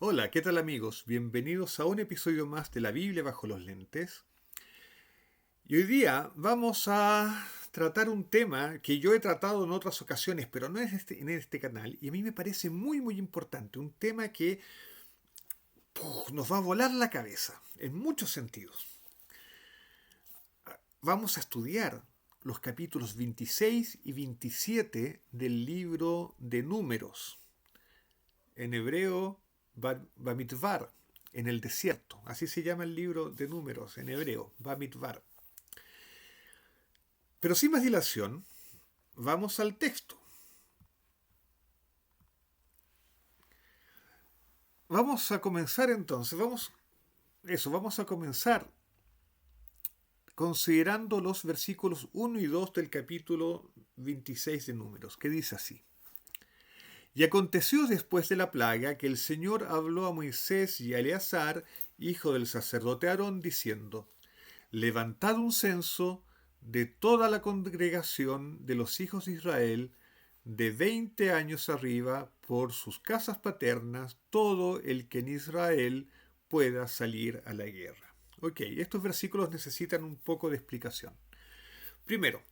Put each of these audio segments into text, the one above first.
Hola, ¿qué tal amigos? Bienvenidos a un episodio más de la Biblia bajo los lentes. Y hoy día vamos a tratar un tema que yo he tratado en otras ocasiones, pero no es en este canal, y a mí me parece muy importante, un tema que nos va a volar la cabeza, en muchos sentidos. Vamos a estudiar los capítulos 26 y 27 del libro de Números, en hebreo Bamidbar, en el desierto. Así se llama el libro de Números en hebreo, Bamidbar. Pero sin más dilación, vamos al texto. Vamos a comenzar entonces, vamos a comenzar considerando los versículos 1 y 2 del capítulo 26 de Números, que dice así. Y aconteció después de la plaga que el Señor habló a Moisés y a Eleazar, hijo del sacerdote Aarón, diciendo, levantad un censo de toda la congregación de los hijos de Israel, de 20 años arriba, por sus casas paternas, todo el que en Israel pueda salir a la guerra. Ok, estos versículos necesitan un poco de explicación. Primero,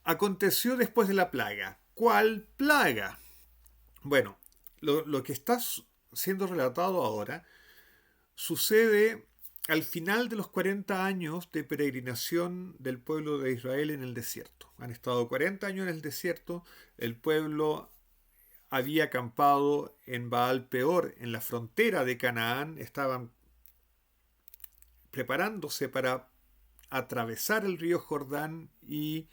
aconteció después de la plaga. ¿Cuál plaga? Bueno, lo que está siendo relatado ahora sucede al final de los 40 años de peregrinación del pueblo de Israel en el desierto. Han estado 40 años en el desierto, el pueblo había acampado en Baal Peor, en la frontera de Canaán, estaban preparándose para atravesar el río Jordán y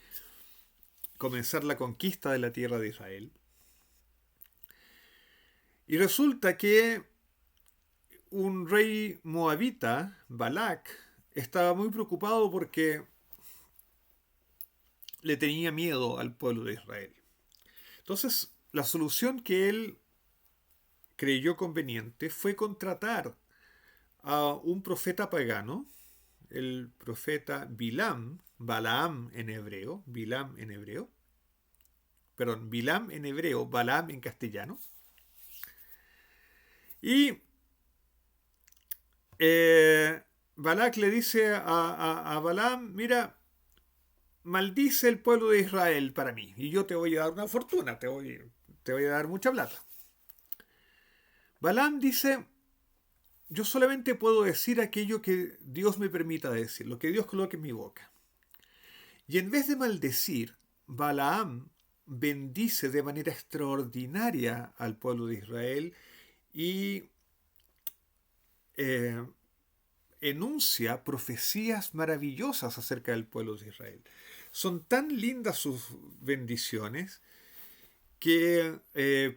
comenzar la conquista de la tierra de Israel. Y resulta que un rey moabita, Balac, estaba muy preocupado porque le tenía miedo al pueblo de Israel. Entonces, la solución que él creyó conveniente fue contratar a un profeta pagano, el profeta Bilam, Bilam en hebreo, perdón, Bilam en hebreo, Balaam en castellano, y Balak le dice a Balaam, mira, maldice el pueblo de Israel para mí, y yo te voy a dar una fortuna, te voy a dar mucha plata. Balaam dice, yo solamente puedo decir aquello que Dios me permita decir, lo que Dios coloque en mi boca. Y en vez de maldecir, Balaam bendice de manera extraordinaria al pueblo de Israel y eh, enuncia profecías maravillosas acerca del pueblo de Israel. Son tan lindas sus bendiciones que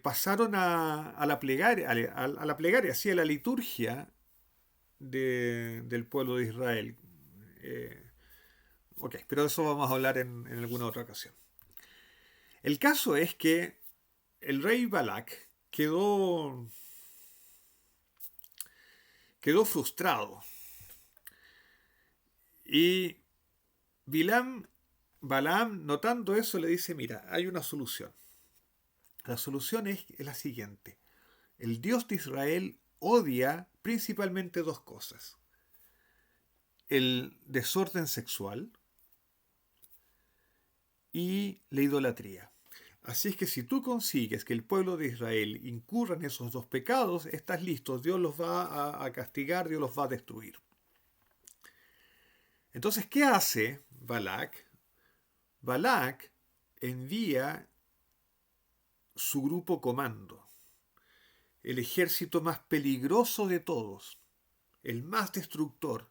pasaron a la plegaria, a la plegaria, así a la liturgia del pueblo de Israel. Eh, ok, pero de eso vamos a hablar en alguna otra ocasión. El caso es que el rey Balak quedó frustrado y Bilam, Balaam, notando eso, le dice, mira, hay una solución. La solución es la siguiente. El Dios de Israel odia principalmente dos cosas. El desorden sexual y la idolatría. Así es que si tú consigues que el pueblo de Israel incurra en esos dos pecados, estás listo. Dios los va a castigar, Dios los va a destruir. Entonces, ¿qué hace Balak? Balak envía su grupo comando, el ejército más peligroso de todos, el más destructor,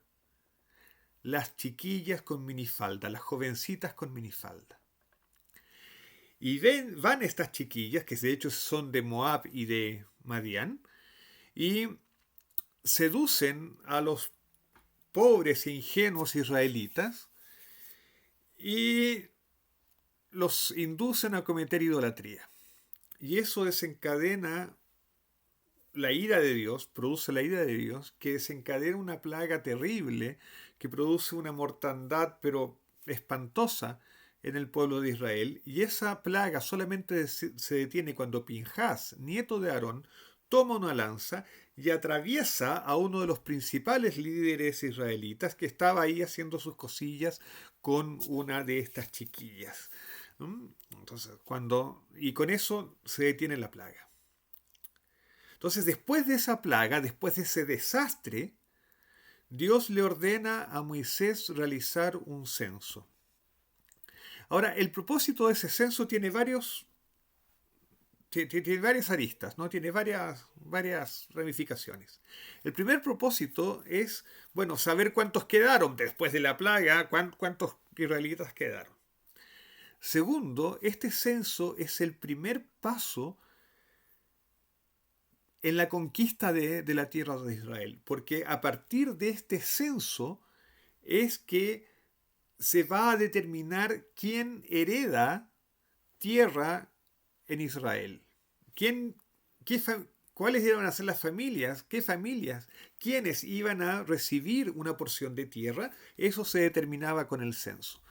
las chiquillas con minifalda, las jovencitas con minifalda. Y van estas chiquillas, que de hecho son de Moab y de Madián, y seducen a los pobres e ingenuos israelitas y los inducen a cometer idolatría. Y eso desencadena la ira de Dios, produce la ira de Dios, que desencadena una plaga terrible, que produce una mortandad pero espantosa en el pueblo de Israel. Y esa plaga solamente se detiene cuando Pinhás, nieto de Aarón, toma una lanza y atraviesa a uno de los principales líderes israelitas que estaba ahí haciendo sus cosillas con una de estas chiquillas. Entonces, y con eso se detiene la plaga. Entonces, después de esa plaga, después de ese desastre, Dios le ordena a Moisés realizar un censo. Ahora, el propósito de ese censo tiene varias aristas, ¿no? Tiene varias ramificaciones. El primer propósito es, bueno, saber cuántos quedaron después de la plaga, cuántos israelitas quedaron. Segundo, este censo es el primer paso en la conquista de la tierra de Israel, porque a partir de este censo es que se va a determinar quién hereda tierra en Israel. ¿Quién, ¿Cuáles iban a ser las familias? ¿Qué familias? ¿Quiénes iban a recibir una porción de tierra? Eso se determinaba con el censo.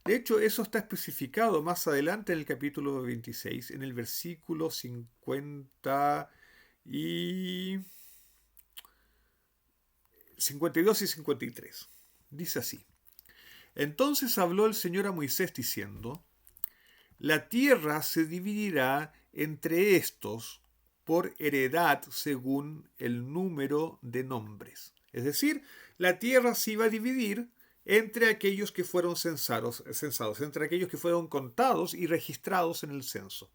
De hecho, eso está especificado más adelante en el capítulo 26, en el versículo 52 y 53. Dice así: Entonces habló el Señor a Moisés diciendo: La tierra se dividirá entre estos por heredad según el número de nombres. Es decir, la tierra se iba a dividir entre aquellos que fueron censados, entre aquellos que fueron contados y registrados en el censo.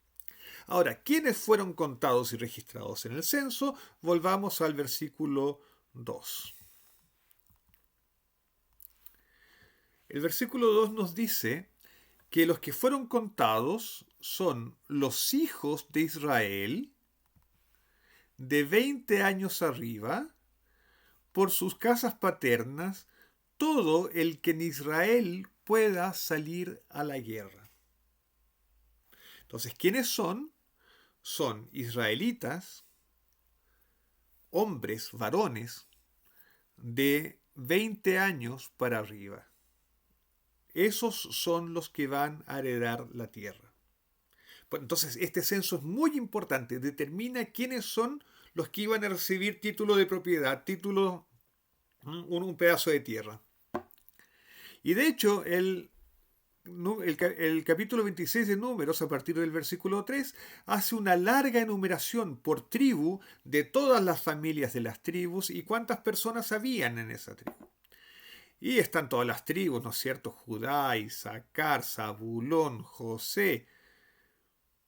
Ahora, ¿quiénes fueron contados y registrados en el censo? Volvamos al versículo 2. El versículo 2 nos dice que los que fueron contados son los hijos de Israel de 20 años arriba, por sus casas paternas, todo el que en Israel pueda salir a la guerra. Entonces, ¿quiénes son? Son israelitas, hombres, varones, de 20 años para arriba. Esos son los que van a heredar la tierra. Entonces, este censo es muy importante. Determina quiénes son los que iban a recibir título de propiedad, un pedazo de tierra. Y de hecho, el capítulo 26 de Números, a partir del versículo 3, hace una larga enumeración por tribu de todas las familias de las tribus y cuántas personas habían en esa tribu. Y están todas las tribus, ¿no es cierto? Judá, Isaacar, Zabulón, José.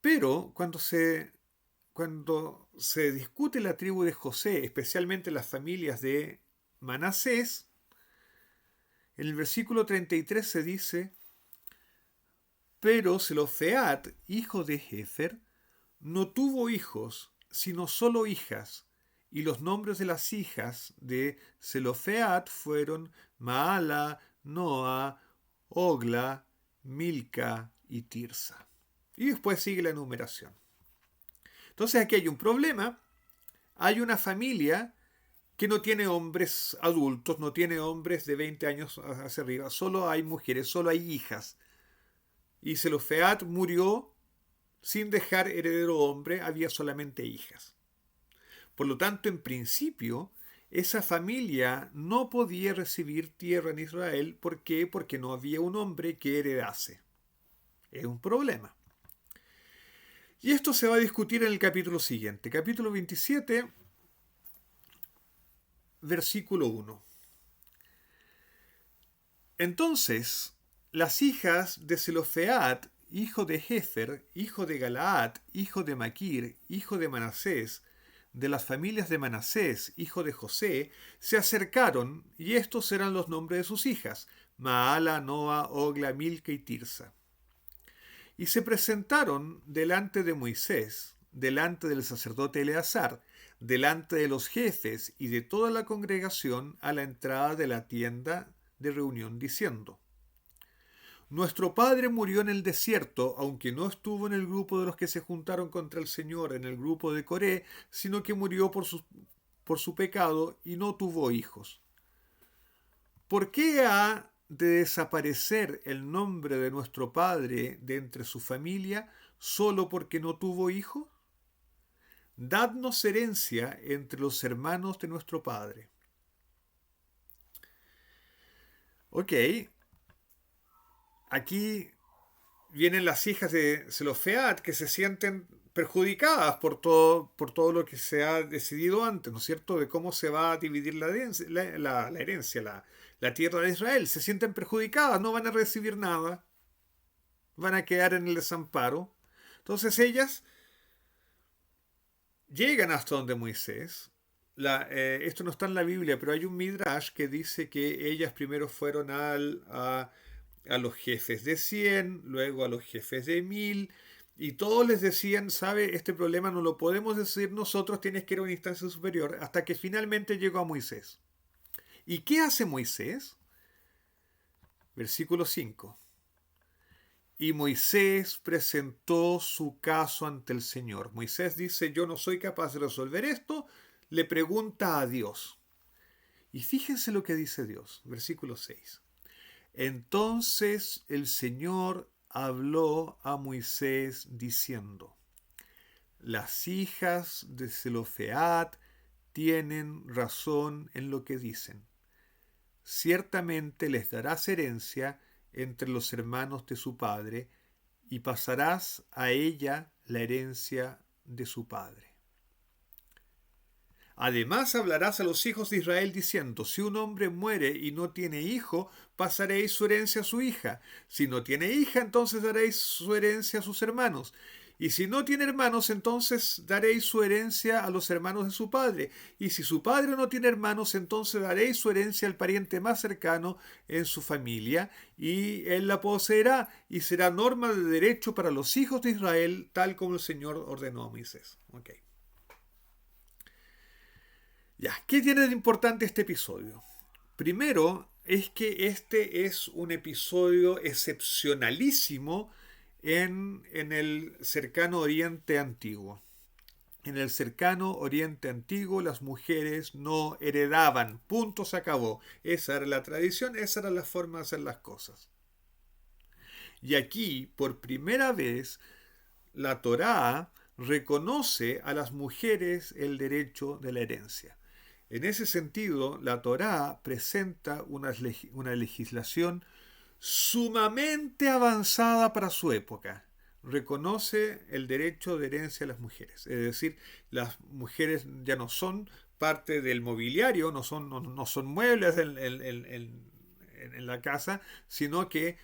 Pero cuando se discute la tribu de José, especialmente las familias de Manasés, en el versículo 33 se dice: Pero Zelofeat, hijo de Jefer, no tuvo hijos, sino solo hijas, y los nombres de las hijas de Zelofeat fueron Maala, Noa, Ogla, Milca y Tirsa. Y después sigue la enumeración. Entonces aquí hay un problema. Hay una familia que no tiene hombres adultos, no tiene hombres de 20 años hacia arriba, solo hay mujeres, solo hay hijas. Y Zelofeat murió sin dejar heredero hombre, había solamente hijas. Por lo tanto, en principio, esa familia no podía recibir tierra en Israel. ¿Por qué? Porque no había un hombre que heredase. Es un problema. Y esto se va a discutir en el capítulo siguiente, capítulo 27, versículo 1. Entonces, las hijas de Zelofeat, hijo de Jefer, hijo de Galaad, hijo de Maquir, hijo de Manasés, de las familias de Manasés, hijo de José, se acercaron, y estos eran los nombres de sus hijas: Maala, Noa, Ogla, Milca y Tirsa. Y se presentaron delante de Moisés, delante del sacerdote Eleazar, delante de los jefes y de toda la congregación a la entrada de la tienda de reunión, diciendo: Nuestro padre murió en el desierto, aunque no estuvo en el grupo de los que se juntaron contra el Señor, en el grupo de Coré, sino que murió por su pecado y no tuvo hijos. ¿Por qué ha de desaparecer el nombre de nuestro padre de entre su familia solo porque no tuvo hijos? dadnos herencia entre los hermanos de nuestro padre. Ok, aquí vienen las hijas de Zelofeat que se sienten perjudicadas por todo lo que se ha decidido antes, ¿no es cierto?, de cómo se va a dividir la herencia, la herencia, la tierra de Israel. Se sienten perjudicadas, no van a recibir nada, van a quedar en el desamparo. Entonces ellas llegan hasta donde Moisés. Esto no está en la Biblia, pero hay un midrash que dice que ellas primero fueron a los jefes de 100, luego a los jefes de 1000, y todos les decían, sabe, este problema no lo podemos decidir nosotros, tienes que ir a una instancia superior, hasta que finalmente llegó a Moisés. ¿Y qué hace Moisés? Versículo 5. Y Moisés presentó su caso ante el Señor. Moisés dice, yo no soy capaz de resolver esto, le pregunta a Dios. Y fíjense lo que dice Dios, versículo 6. Entonces el Señor habló a Moisés diciendo, las hijas de Zelofeat tienen razón en lo que dicen. Ciertamente les darás herencia entre los hermanos de su padre, y pasarás a ella la herencia de su padre. Además hablarás a los hijos de Israel diciendo, si un hombre muere y no tiene hijo, pasaréis su herencia a su hija. Si no tiene hija, entonces daréis su herencia a sus hermanos. Y si no tiene hermanos, entonces daréis su herencia a los hermanos de su padre. Y si su padre no tiene hermanos, entonces daréis su herencia al pariente más cercano en su familia, y él la poseerá, y será norma de derecho para los hijos de Israel, tal como el Señor ordenó a Moisés. Okay. Ya, ¿qué tiene de importante este episodio? Primero, es que este es un episodio excepcionalísimo en el cercano Oriente Antiguo. En el cercano Oriente Antiguo las mujeres no heredaban, punto, se acabó. Esa era la tradición, esa era la forma de hacer las cosas. Y aquí, por primera vez, la Torá reconoce a las mujeres el derecho de la herencia. En ese sentido, la Torá presenta una legislación sumamente avanzada para su época. Reconoce el derecho de herencia a las mujeres. Es decir, las mujeres ya no son parte del mobiliario, no son muebles en la casa, sino que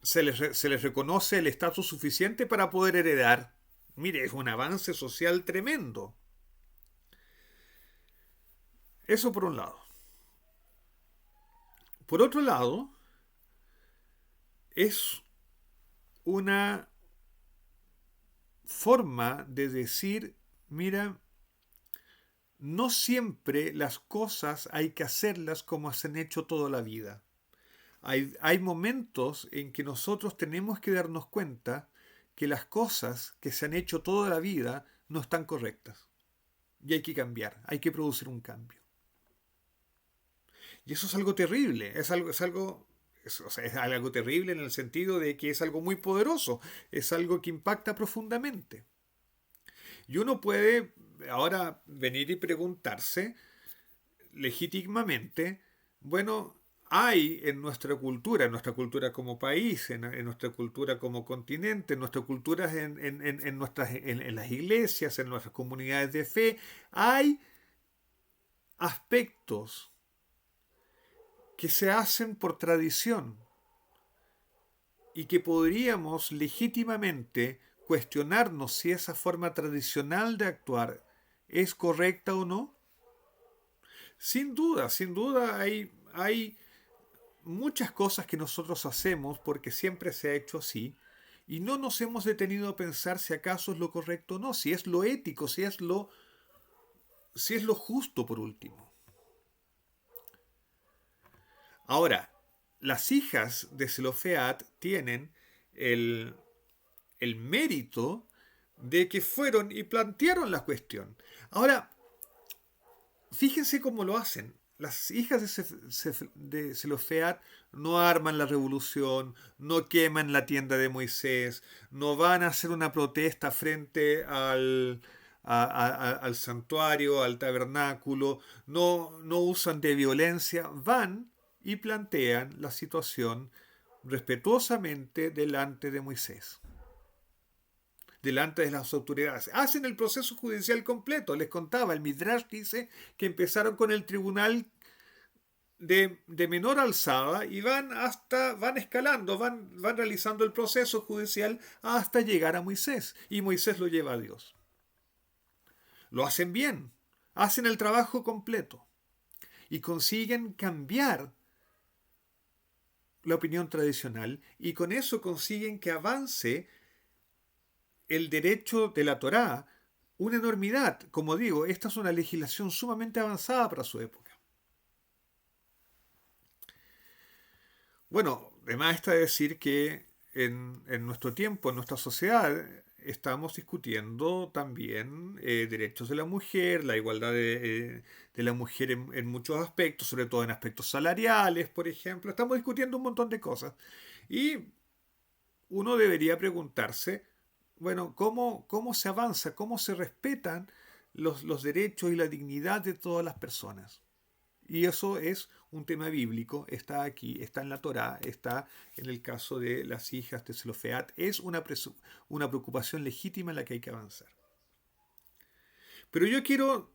se les reconoce el estatus suficiente para poder heredar. Mire, es un avance social tremendo. Eso por un lado. Por otro lado, es una forma de decir, mira, no siempre las cosas hay que hacerlas como se han hecho toda la vida. Hay momentos en que nosotros tenemos que darnos cuenta que las cosas que se han hecho toda la vida no están correctas. Y hay que cambiar, hay que producir un cambio. Y eso es algo terrible, es algo terrible en el sentido de que es algo muy poderoso, es algo que impacta profundamente. Y uno puede ahora venir y preguntarse legítimamente, bueno, hay en nuestra cultura como país, en nuestra cultura como continente, en nuestra cultura en las iglesias, en nuestras comunidades de fe, hay aspectos que se hacen por tradición y que podríamos legítimamente cuestionarnos si esa forma tradicional de actuar es correcta o no. Sin duda hay muchas cosas que nosotros hacemos porque siempre se ha hecho así y no nos hemos detenido a pensar si acaso es lo correcto o no, si es lo ético, si es lo justo por último. Ahora, las hijas de Zelofeat tienen el mérito de que fueron y plantearon la cuestión. Ahora, fíjense cómo lo hacen. Las hijas de Zelofeat no arman la revolución, no queman la tienda de Moisés, no van a hacer una protesta frente al santuario, al tabernáculo, no usan de violencia, van y plantean la situación respetuosamente delante de Moisés, delante de las autoridades. Hacen el proceso judicial completo. Les contaba, el Midrash dice que empezaron con el tribunal de menor alzada y van escalando, van realizando el proceso judicial hasta llegar a Moisés. Y Moisés lo lleva a Dios. Lo hacen bien, hacen el trabajo completo y consiguen cambiar la opinión tradicional y con eso consiguen que avance el derecho de la Torá una enormidad. Como digo, esta es una legislación sumamente avanzada para su época. Bueno, además está decir que en nuestro tiempo, en nuestra sociedad, estamos discutiendo también derechos de la mujer, la igualdad de la mujer en muchos aspectos, sobre todo en aspectos salariales, por ejemplo. Estamos discutiendo un montón de cosas. Y uno debería preguntarse, bueno, ¿cómo se avanza? ¿Cómo se respetan los derechos y la dignidad de todas las personas? Y eso es un tema bíblico, está aquí, está en la Torá, está en el caso de las hijas de Zelofeat. Es una preocupación legítima en la que hay que avanzar. Pero yo quiero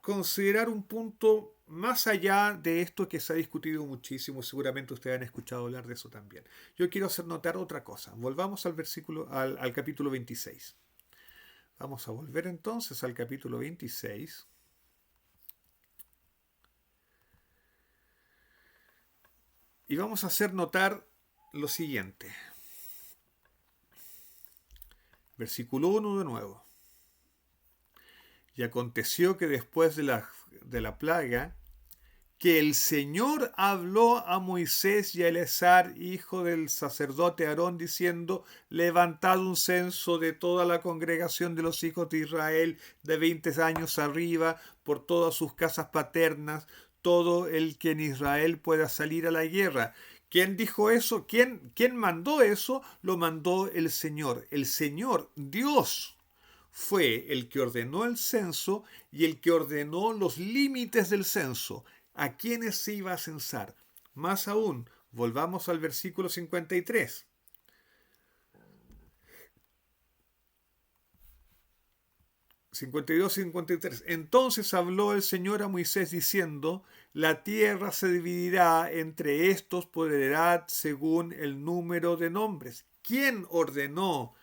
considerar un punto más allá de esto que se ha discutido muchísimo. Seguramente ustedes han escuchado hablar de eso también. Yo quiero hacer notar otra cosa. Volvamos al capítulo 26. Vamos a volver entonces al capítulo 26. Y vamos a hacer notar lo siguiente. Versículo 1 de nuevo. Y aconteció que después de la plaga, que el Señor habló a Moisés y a Eleazar, hijo del sacerdote Aarón, diciendo: levantad un censo de toda la congregación de los hijos de Israel de 20 años arriba, por todas sus casas paternas, todo el que en Israel pueda salir a la guerra. ¿Quién dijo eso? ¿Quién mandó eso? Lo mandó el Señor. El Señor, Dios, fue el que ordenó el censo y el que ordenó los límites del censo. ¿A quiénes se iba a censar? Más aún, volvamos al versículo 53. 52 y 53. Entonces habló el Señor a Moisés diciendo: la tierra se dividirá entre estos por heredad según el número de nombres. ¿Quién ordenó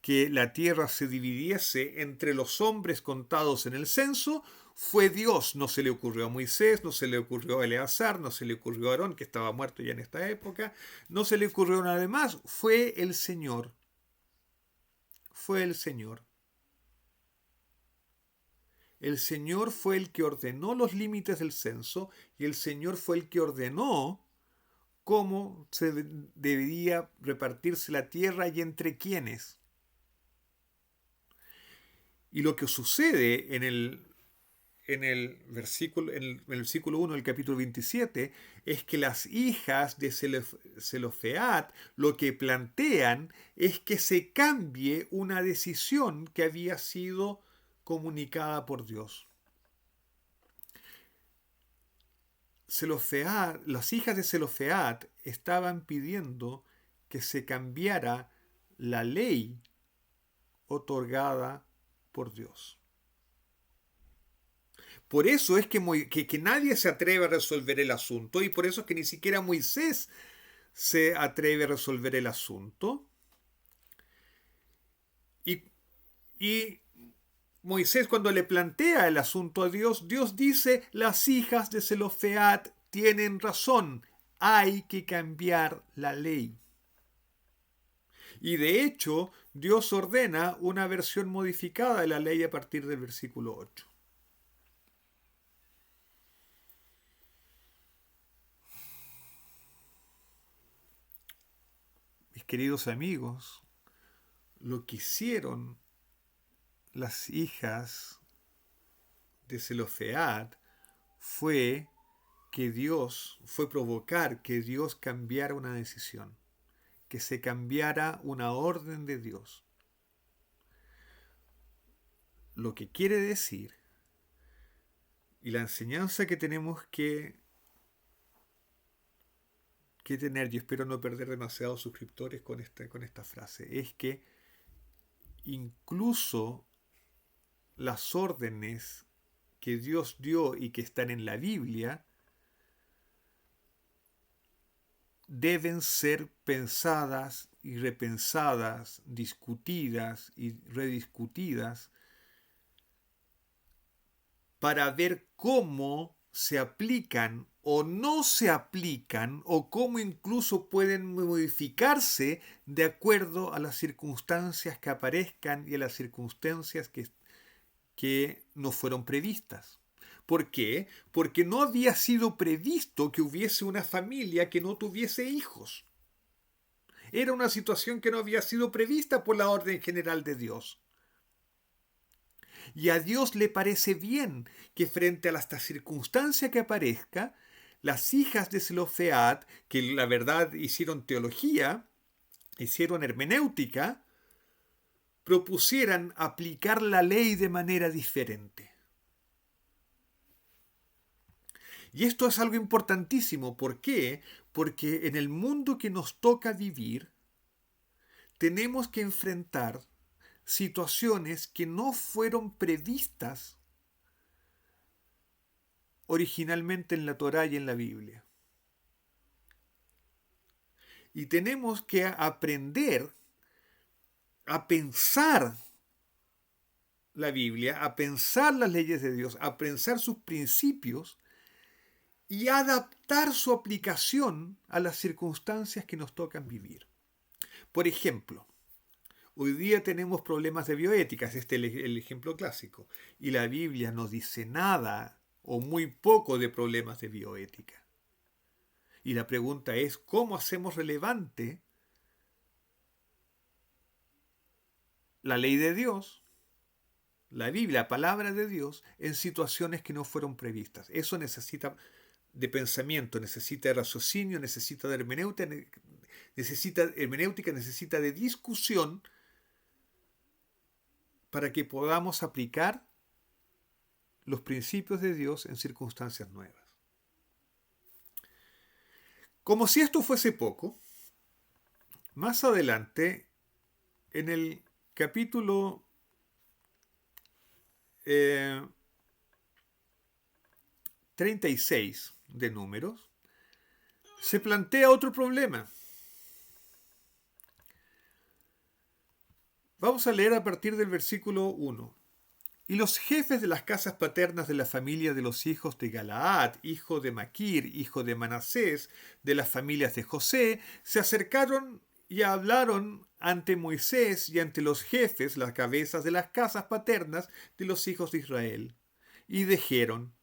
que la tierra se dividiese entre los hombres contados en el censo? Fue Dios. No se le ocurrió a Moisés, no se le ocurrió a Eleazar, no se le ocurrió a Aarón, que estaba muerto ya en esta época, no se le ocurrió a nadie más. Fue el Señor. Fue el Señor. El Señor fue el que ordenó los límites del censo y el Señor fue el que ordenó cómo se debería repartirse la tierra y entre quiénes. Y lo que sucede en el versículo 1 del capítulo 27 es que las hijas de Zelofeat lo que plantean es que se cambie una decisión que había sido comunicada por Dios. Las hijas de Zelofeat estaban pidiendo que se cambiara la ley otorgada por Dios. Por eso es que nadie se atreve a resolver el asunto y por eso es que ni siquiera Moisés se atreve a resolver el asunto. Y Moisés, cuando le plantea el asunto a Dios, Dios dice: las hijas de Zelofeat tienen razón, hay que cambiar la ley. Y de hecho, Dios ordena una versión modificada de la ley a partir del versículo 8. Mis queridos amigos, lo que hicieron las hijas de Zelofeat fue provocar que Dios cambiara una decisión, que se cambiara una orden de Dios. lo que quiere decir y la enseñanza que tenemos que tener, yo espero no perder demasiados suscriptores con esta frase, es que incluso las órdenes que Dios dio y que están en la Biblia deben ser pensadas y repensadas, discutidas y rediscutidas para ver cómo se aplican o no se aplican o cómo incluso pueden modificarse de acuerdo a las circunstancias que aparezcan y a las circunstancias que no fueron previstas. ¿Por qué? Porque no había sido previsto que hubiese una familia que no tuviese hijos. Era una situación que no había sido prevista por la orden general de Dios. Y a Dios le parece bien que frente a esta circunstancia que aparezca, las hijas de Zelofead, que la verdad hicieron teología, hicieron hermenéutica, propusieran aplicar la ley de manera diferente. Y esto es algo importantísimo. ¿Por qué? Porque en el mundo que nos toca vivir, tenemos que enfrentar situaciones que no fueron previstas originalmente en la Torá y en la Biblia. Y tenemos que aprender a pensar la Biblia, a pensar las leyes de Dios, a pensar sus principios y adaptar su aplicación a las circunstancias que nos tocan vivir. Por ejemplo, hoy día tenemos problemas de bioética, este es el ejemplo clásico, y la Biblia no dice nada o muy poco de problemas de bioética. Y la pregunta es, ¿cómo hacemos relevante la ley de Dios, la Biblia, la palabra de Dios, en situaciones que no fueron previstas? Eso necesita de pensamiento, necesita de raciocinio, necesita de hermenéutica, necesita de discusión para que podamos aplicar los principios de Dios en circunstancias nuevas. Como si esto fuese poco, más adelante, en el capítulo 36 de Números, se plantea otro problema. Vamos a leer a partir del versículo 1. Y los jefes de las casas paternas de la familia de los hijos de Galaad, hijo de Maquir, hijo de Manasés, de las familias de José, se acercaron y hablaron ante Moisés y ante los jefes, las cabezas de las casas paternas de los hijos de Israel. Y dijeron,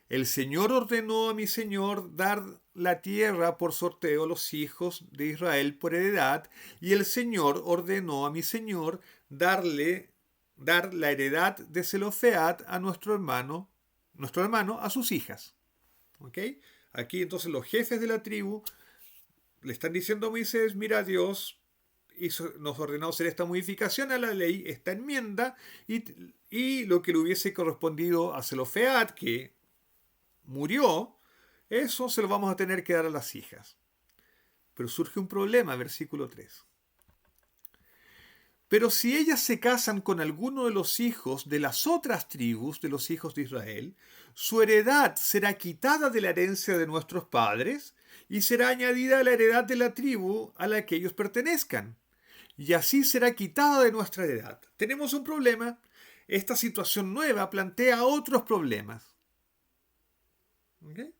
el Señor ordenó a mi Señor dar la tierra por sorteo a los hijos de Israel por heredad, y el Señor ordenó a mi Señor dar la heredad de Zelofead a nuestro hermano a sus hijas. ¿Ok? Aquí entonces los jefes de la tribu le están diciendo a Moisés, mira, Dios nos ordenó hacer esta modificación a la ley, esta enmienda, y lo que le hubiese correspondido a Zelofead, que murió, eso se lo vamos a tener que dar a las hijas. Pero surge un problema, versículo 3. Pero si ellas se casan con alguno de los hijos de las otras tribus de los hijos de Israel, su heredad será quitada de la herencia de nuestros padres y será añadida a la heredad de la tribu a la que ellos pertenezcan. Y así será quitada de nuestra heredad. Tenemos un problema. Esta situación nueva plantea otros problemas. ¿Okay?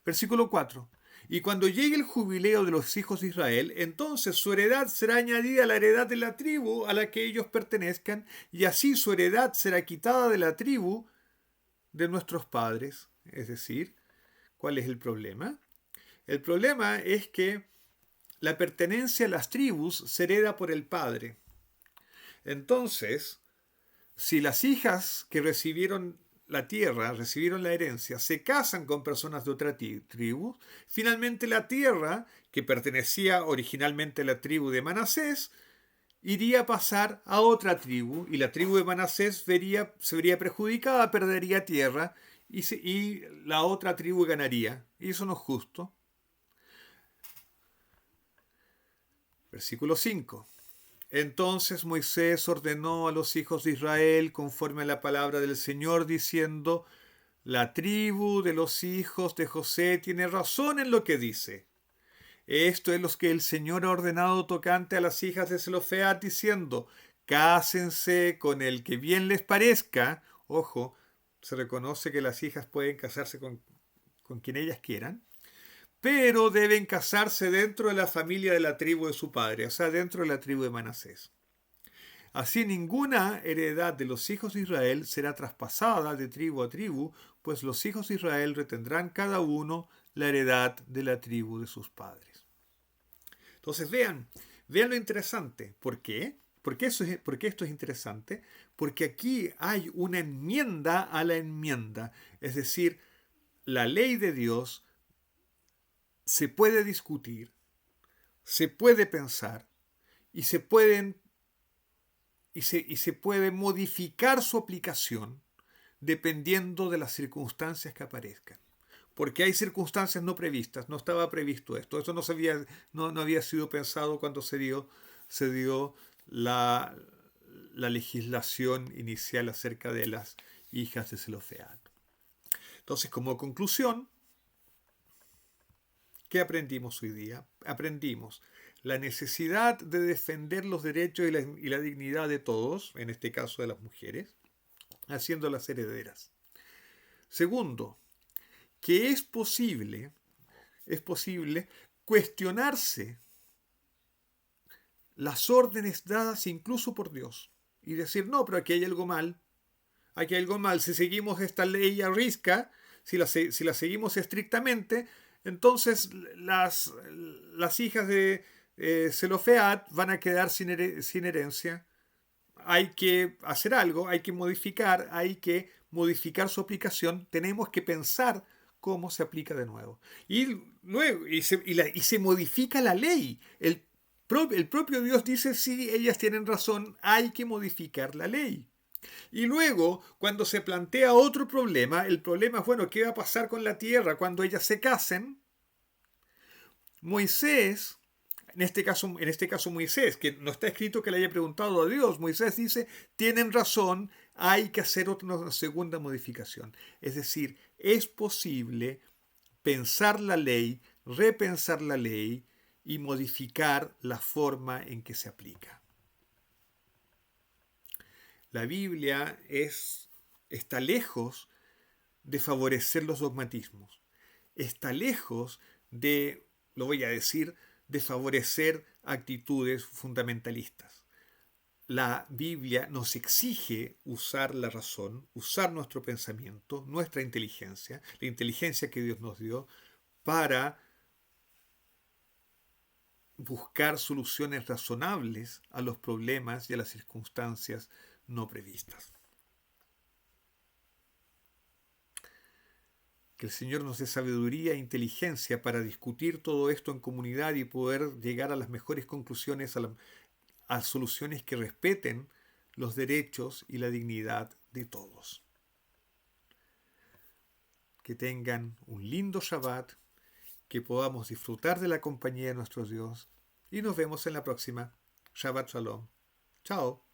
Versículo 4. Y cuando llegue el jubileo de los hijos de Israel, entonces su heredad será añadida a la heredad de la tribu a la que ellos pertenezcan, y así su heredad será quitada de la tribu de nuestros padres. Es decir, ¿cuál es el problema? El problema es que la pertenencia a las tribus se hereda por el padre. Entonces, si las hijas que recibieron la tierra, recibieron la herencia, se casan con personas de otra tribu, finalmente la tierra, que pertenecía originalmente a la tribu de Manasés, iría a pasar a otra tribu y la tribu de Manasés se vería perjudicada, perdería tierra y la otra tribu ganaría. Y eso no es justo. Versículo 5. Entonces Moisés ordenó a los hijos de Israel conforme a la palabra del Señor, diciendo: la tribu de los hijos de José tiene razón en lo que dice. Esto es lo que el Señor ha ordenado tocante a las hijas de Zelofead, diciendo: cásense con el que bien les parezca. Ojo, se reconoce que las hijas pueden casarse con quien ellas quieran, pero deben casarse dentro de la familia de la tribu de su padre, o sea, dentro de la tribu de Manasés. Así ninguna heredad de los hijos de Israel será traspasada de tribu a tribu, pues los hijos de Israel retendrán cada uno la heredad de la tribu de sus padres. Entonces vean lo interesante. ¿Por qué? ¿Por qué esto es interesante? Porque aquí hay una enmienda a la enmienda. Es decir, la ley de Dios se puede discutir, se puede pensar y se puede modificar su aplicación dependiendo de las circunstancias que aparezcan. Porque hay circunstancias no previstas, no estaba previsto esto, esto no había sido pensado cuando se dio la legislación inicial acerca de las hijas de Zelofead. Entonces, como conclusión, ¿qué aprendimos hoy día? Aprendimos la necesidad de defender los derechos y la dignidad de todos, en este caso de las mujeres, haciéndolas herederas. Segundo, que es posible cuestionarse las órdenes dadas incluso por Dios y decir: no, pero aquí hay algo mal, si seguimos esta ley a risca, si la seguimos estrictamente, entonces las hijas de Zelofead van a quedar sin herencia. Hay que hacer algo, hay que modificar su aplicación, tenemos que pensar cómo se aplica de nuevo. Y luego se modifica la ley. El propio Dios dice: sí, ellas tienen razón, hay que modificar la ley. Y luego, cuando se plantea otro problema, el problema es, bueno, ¿qué va a pasar con la tierra cuando ellas se casen? Moisés, en este caso Moisés, que no está escrito que le haya preguntado a Dios, Moisés dice: tienen razón, hay que hacer una segunda modificación. Es decir, es posible pensar la ley, repensar la ley y modificar la forma en que se aplica. La Biblia está lejos de favorecer los dogmatismos. Está lejos de, lo voy a decir, de favorecer actitudes fundamentalistas. La Biblia nos exige usar la razón, usar nuestro pensamiento, nuestra inteligencia, la inteligencia que Dios nos dio, para buscar soluciones razonables a los problemas y a las circunstancias no previstas. Que el Señor nos dé sabiduría e inteligencia para discutir todo esto en comunidad y poder llegar a las mejores conclusiones, a soluciones que respeten los derechos y la dignidad de todos. Que tengan un lindo Shabbat, que podamos disfrutar de la compañía de nuestro Dios y nos vemos en la próxima. Shabbat Shalom. Chao.